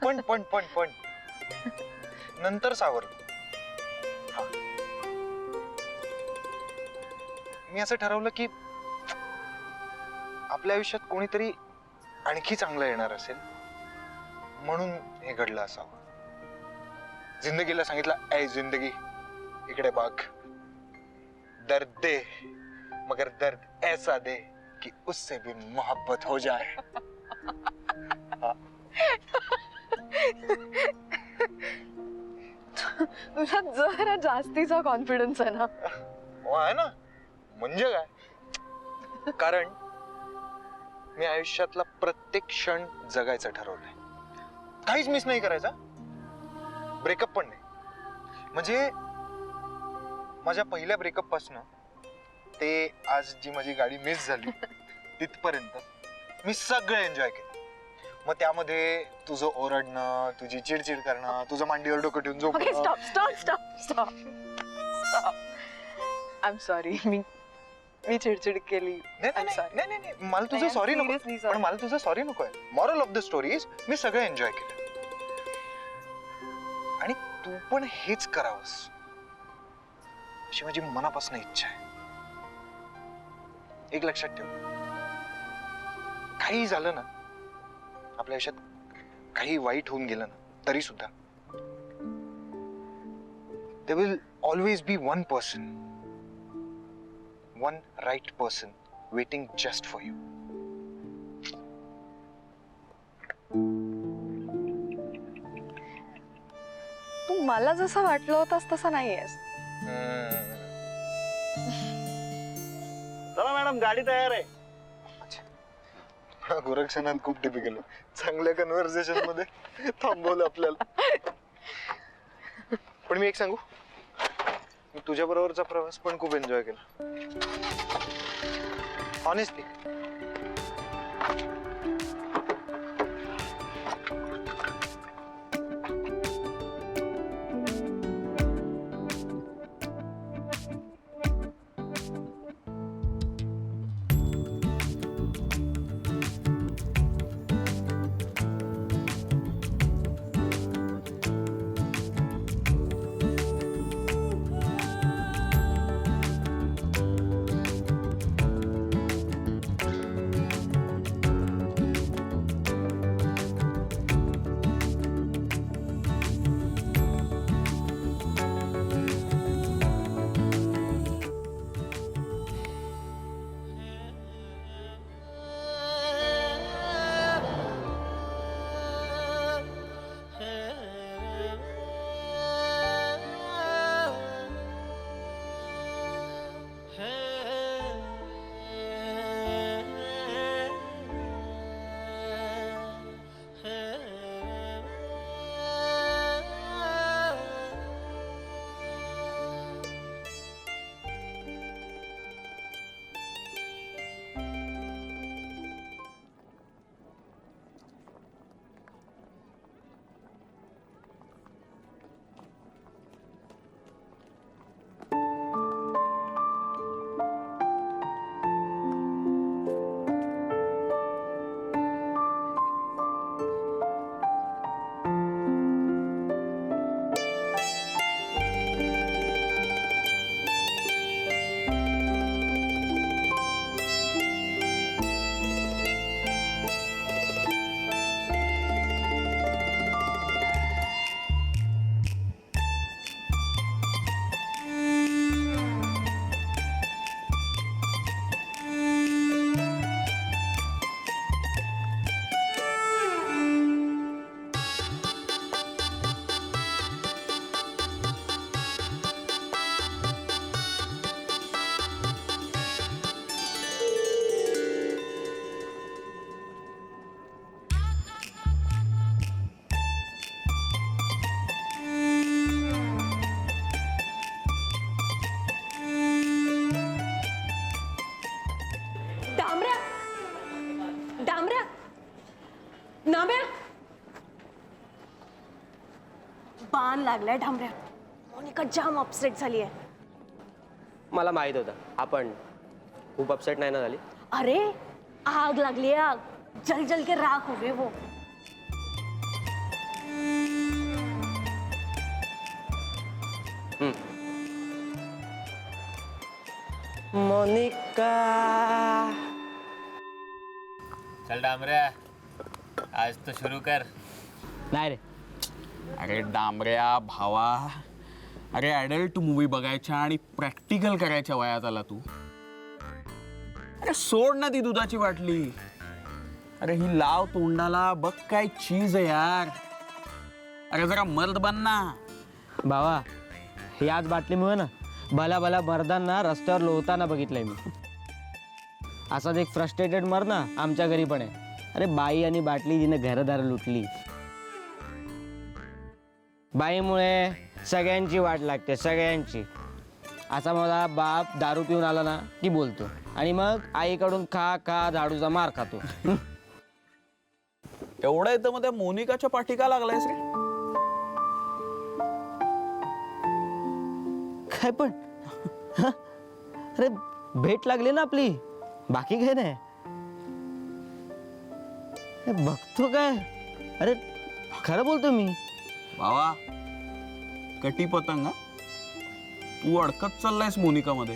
पण नंतर सावरलो. हा, मी असं ठरवलं की आपल्या आयुष्यात कोणीतरी आणखी चांगलं येणार असेल म्हणून हे घडलं असावं. जिंदगीला सांगितलं, ऐ जिंदगी इकडे बघ, दर्द दे मगर दर्द ऐसा दे कि उससे भी मोहब्बत हो जाए. तुला जरा जास्तीचा कॉन्फिडन्स आहे ना. आहे ना, म्हणजे काय, कारण मी आयुष्यातला प्रत्येक क्षण जगायचं ठरवलंय. काहीच मिस नाही करायचा, ब्रेकअप पण नाही. म्हणजे माझ्या पहिल्या ब्रेकअप पासून ते आज जी माझी गाडी मिस झाली तिथपर्यंत मी सगळं एन्जॉय केलं. मग त्यामध्ये तुझं ओरडणं, तुझी चिडचिड करणं, तुझं मांडीवर डोकं ठेवून झोपणं. Okay, stop stop stop stop stop. I am sorry, मी चिडचिड केली. नाही, मला तुझं सॉरी नको, पण मला तुझं सॉरी नको आहे. Moral of the story is me सगळं एन्जॉय केलं आणि तू पण हेच करावंस अशी माझी मनापासून इच्छा आहे. एक लक्षात ठेव, काही झालं ना आपल्या आयुष्यात, काही वाईट होऊन गेलं ना तरी सुद्धा there will always be one person, one right person waiting just for you. तू मला जसं वाटलं होतास तसा नाहीयेस. चला मॅडम, गाडी तयार आहे. गोरक्षनाथ खूप टिपिकल आहे, चांगल्या कन्व्हर्सेशन मध्ये थांबवलं आपल्याला. पण मी एक सांगू, मी तुझ्या बरोबरचा प्रवास पण खूप एन्जॉय केला, ऑनेस्टली. नाम्या बाण लागलाय ढांबऱ्या. मोनिका जाम अपसेट झाली आहे. मला माहित होतं आपण खूप अपसेट नाही ना झाली. अरे आग लागली है, आग. जल जल के राख हो गए वो. मोनिका. चल डामऱ्या, आज तो शुरू कर. नाही रे. अरे डांबऱ्या भावा, अरे ॲडल्ट मूवी बघायच्या आणि प्रॅक्टिकल करायच्या वयात आला तू. अरे सोड ना ती दुधाची बाटली. अरे ही लाव तोंडाला, बघ काय चीज आहे यार. अरे जरा मर्द बन ना. भावा, याच बाटलीमुळे ना भला भला मर्दांना रस्त्यावर लोळताना बघितलंय मी. असाच एक फ्रस्ट्रेटेड मर्द ना आमच्या घरी पण आहे. अरे बाई आणि बाटली जिने घरदार लुटली. बाईमुळे सगळ्यांची वाट लागते, सगळ्यांची. असा माझा बाप दारू पिऊन आला ना की बोलतो, आणि मग आईकडून खा खा झाडूचा मार खातो. एवढं येतं मग त्या मोनिकाच्या पाठी का लागलायस रे? काय पण हं? अरे भेट लागली ना आपली, बाकी काय नाही. हे बघतो काय? अरे खरं बोलतो मी. भावा, कटी पतंग हा? तू अडकत चाललायस मोनिकामध्ये.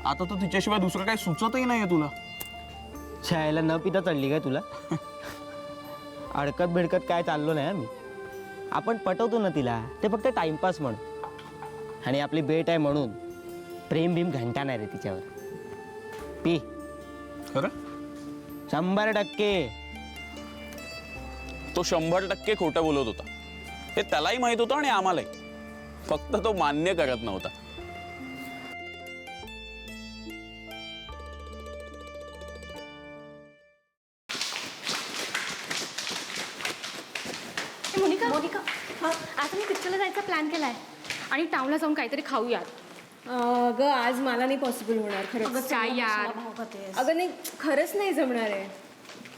आता तर तिच्याशिवाय दुसरं काही सुचतही नाहीये तुला. छायला न पिता चढली काय तुला? अडकत भिडकत काय चाललो नाही मी. आपण पटवतो ना तिला, ते फक्त टाइमपास म्हण. आणि आपली भेट आहे म्हणून प्रेम भीम घंटा नाही रे तिच्यावर. पी. खरं? 100%. तो 100% खोटं बोलत होता. हे त्यालाही माहित होतं आणि आम्हालाही. फक्त तो मान्य करत नव्हता. मोनिका मोनिका आता मी पिक्चरला जायचा प्लॅन केलाय आणि टाउनला जाऊन काहीतरी खाऊयात. अगं आज मला नाही पॉसिबल होणार खरंच. अगं, काय यार? मसाला भाव खातेस. अगं नाही, खरंच नाही जमणार आहे.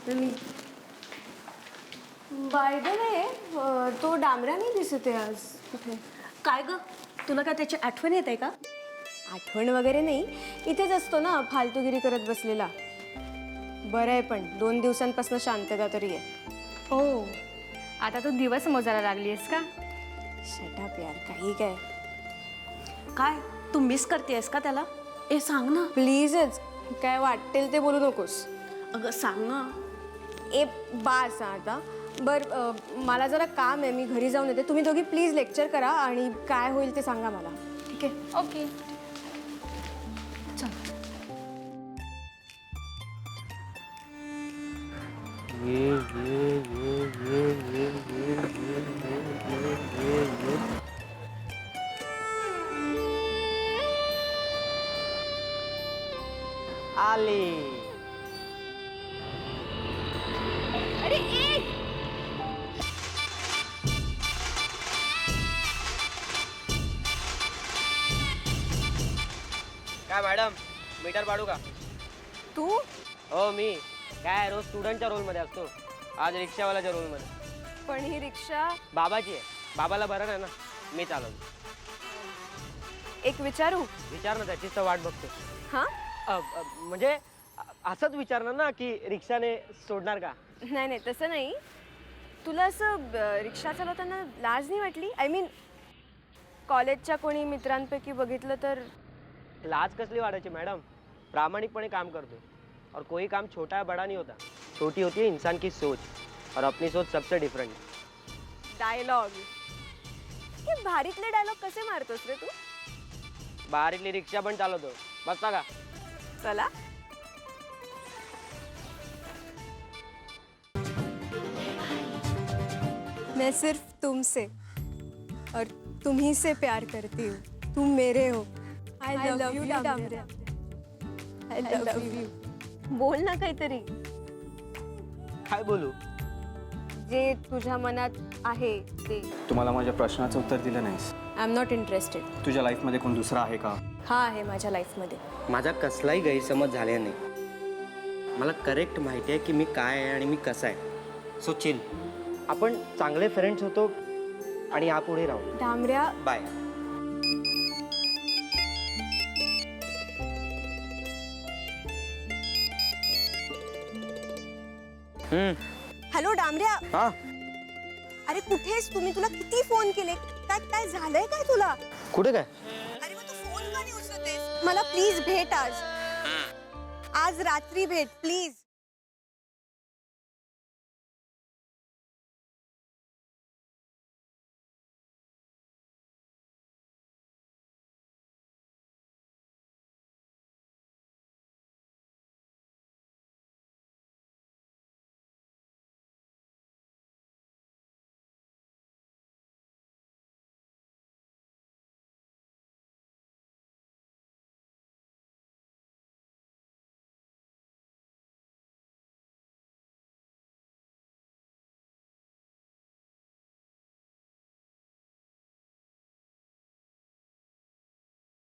तर मी बाय द वे, तो डांबऱ्या नाही दिसत आहे आज कुठे. काय ग, तुला काय त्याची आठवण येत आहे का? आठवण वगैरे नाही, इथेच असतो ना फालतूगिरी करत बसलेला. बरं आहे, पण 2 दिवसांपासून शांतता तरी आहे. हो, आता तू दिवस मोजायला लागलीस का? शटअप यार, काही काय. काय तू मिस करतेस का त्याला? ए सांग ना प्लीजच, काय वाटेल ते बोलू नकोस. अगं सांग ना. ए बास आता. बरं, मला जरा काम आहे, मी घरी जाऊन येते. तुम्ही दोघी प्लीज लेक्चर करा आणि काय होईल ते सांगा मला. ठीक आहे. ओके. आले. काय मॅडम, मीटर पाडू का? तू हो मी. काय रोज स्टुडंटच्या रोलमध्ये असतो, आज रिक्षावाल्याच्या रोलमध्ये. पण ही रिक्षा बाबाची आहे. बाबाला बरं नाही ना, मी चालवतो. एक विचारू? विचार ना, त्याचीच तर वाट बघतो. हां, म्हणजे असंच विचारणार ना की रिक्षाने सोडणार का? नाही नाही, तसं नाही. तुला असं रिक्षा चालवताना लाज नाही वाटली? आय मीन कॉलेजच्या कोणी मित्रांपैकी बघितलं तर? लाज कसली वाढायची मॅडम, प्रामाणिकपणे काम करतो. और कोई काम छोटा या बड़ा नहीं होता, छोटी होती है इंसान की सोच, और अपनी सोच सबसे डिफरेंट. डायलॉग, हे भारीतले डायलॉग कसे मारतोस रे तू? बाहेरीतली रिक्षा पण चालवतो. बसता का? चला. मैं सिर्फ तुमसे और तुम्ही से प्यार करती हूँ. तुम मेरे हो. I love you डांबऱ्या. I love you. बोल ना काहीतरी. काय बोलू? जे तुझ्या मनात आहे ते. तुम्हाला माझ्या प्रश्नाचं उत्तर दिलं नाहीस. I am not interested. तुझ्या लाईफमध्ये कोण दुसरा आहे का? हा आहे माझ्या लाईफमध्ये. माझा कसलाही गैरसमज झाला नाही. मला करेक्ट माहिती आहे की मी काय आहे आणि मी कसा आहे. So chill. आपण चांगले फ्रेंड्स होतो आणि यापुढे राहू. डांबऱ्या, बाय. हॅलो डांबऱ्या. हा, अरे कुठेस तुम्ही? तुला किती फोन केले, पोटात काय झालंय काय तुला? कुठे काय? अरे मग तू फोन का नाही उचलतेस? मला प्लीज भेट आज. आज रात्री भेट प्लीज.